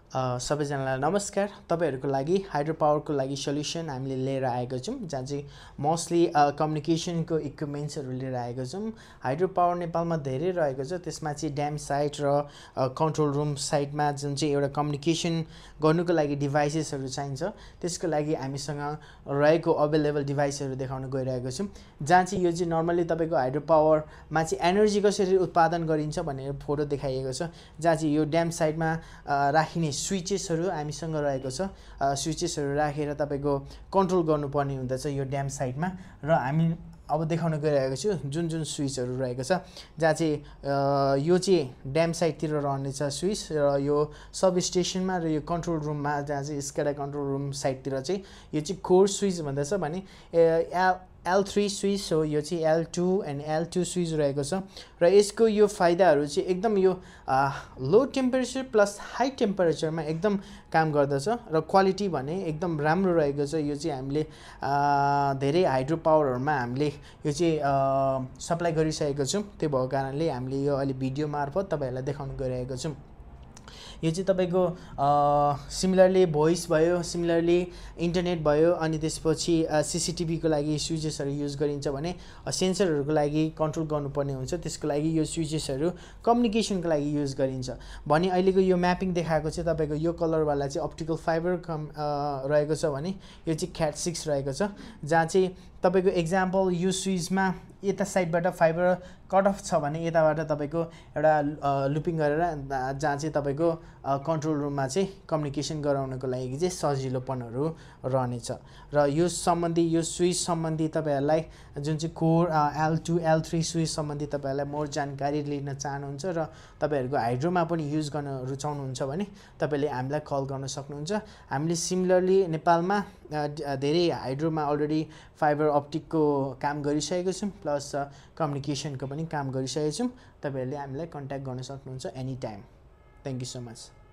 सबैजनालाई नमस्कार। तपाईहरुको लागि हाइड्रो पावरको लागि सल्युसन हामीले लिएर आएको छौं, जहाँ चाहिँ मोस्टली कम्युनिकेसनको इक्विपमेन्ट्सहरु लिएर आएको छौं। हाइड्रो पावर नेपालमा धेरै रहेको छ, त्यसमा चाहिँ ड्याम साइट र कन्ट्रोल रुम साइटमा जुन चाहिँ एउटा कम्युनिकेसन गर्नुको लागि डिभाइसेसहरु चाहिन्छ, त्यसको लागि हामीसँग रहेको अवेलेबल डिभाइसहरु देखाउन गइरहेको छौं। जहाँ चाहिँ यो चाहिँ नर्मली तपाईको हाइड्रो पावरमा चाहिँ एनर्जी कसरी उत्पादन गरिन्छ भनेर फोटो देखाइएको छ, जहाँ चाहिँ यो ड्याम साइटमा राखिने स्विचेसहरु हामीसँग रहेको छ। स्विचेसहरु राखेर तपाईको कन्ट्रोल गर्नुपर्ने हुँदछ यो ड्याम साइटमा, र हामी अब देखाउन गइरहेको छु जुन जुन स्विचहरु रहेको छ, जहाँ चाहिँ यो चाहिँ ड्याम साइटतिर रहनेछ स्विच, र यो सब स्टेसनमा र यो कन्ट्रोल रुममा जहाँ चाहिँ स्काडा कन्ट्रोल रुम साइटतिर चाहिँ यो चाहिँ कोर स्विच भन्दछ भने L3 स्विच हो। यो चाहिँ L2 एन्ड L2 स्विच रहेको छ, र यसको यो फाइदाहरु चाहिँ एकदम यो लो टेम्परेचर प्लस हाई टेम्परेचरमा एकदम काम गर्दछ, र क्वालिटी भने एकदम राम्रो रहेको छ। यो चाहिँ हामीले धेरै हाइड्रो पावरहरुमा हामीले यो चाहिँ सप्लाई गरिसकेको छौं, त्यो भएको कारणले हामीले यो अहिले भिडियो मार्फत तपाईहरुलाई देखाउन गइरहेको छौं। यो चाहिँ तपाईको सिमिलरली भोइस भयो, सिमिलरली इन्टरनेट भयो, अनि त्यसपछि सीसीटीभी को लागि स्विचेसहरु युज गरिन्छ भने सेन्सरहरुको लागि कन्ट्रोल गर्नुपर्ने हुन्छ, त्यसको लागि यो स्विचेसहरु कम्युनिकेसनको लागि युज गरिन्छ भने अहिलेको यो म्यापिङ देखाएको चाहिँ तपाईको यो कलर वाला चाहिँ अप्टिकल फाइबर रहेको छ भने यो चाहिँ क्याट 6 रहेको छ, जहाँ चाहिँ तपाईको एक्जाम्पल यो स्विचमा यता साइडबाट फाइबर कट अफ छ भने यताबाट तपाईको एउटा लुपिङ गरेर जहाँ चाहिँ तपाईको कन्ट्रोल रुममा चाहिँ कम्युनिकेसन गराउनको लागि चाहिँ सजिलोपनहरु रहनेछ। र यो सम्बन्धी यो स्विच सम्बन्धी तपाईहरुलाई जुन चाहिँ कोर L2 L3 स्विच सम्बन्धी तपाईहरुलाई मोर जानकारी लिन चाहनुहुन्छ र तपाईहरुको हाइड्रोमा पनि युज गर्न रुचाउनुहुन्छ भने तपाईले हामीलाई कल गर्न सक्नुहुन्छ। हामीले सिमिलरली नेपालमा धेरै हाइड्रोमा अलरेडी फाइबर अप्टिकको काम गरिसकेको छौं, प्लस कम्युनिकेसनको पनि काम गरिसकेको छौं। तपाईहरुले हामीलाई कन्ट्याक्ट गर्न सक्नुहुन्छ any time. Thank you so much.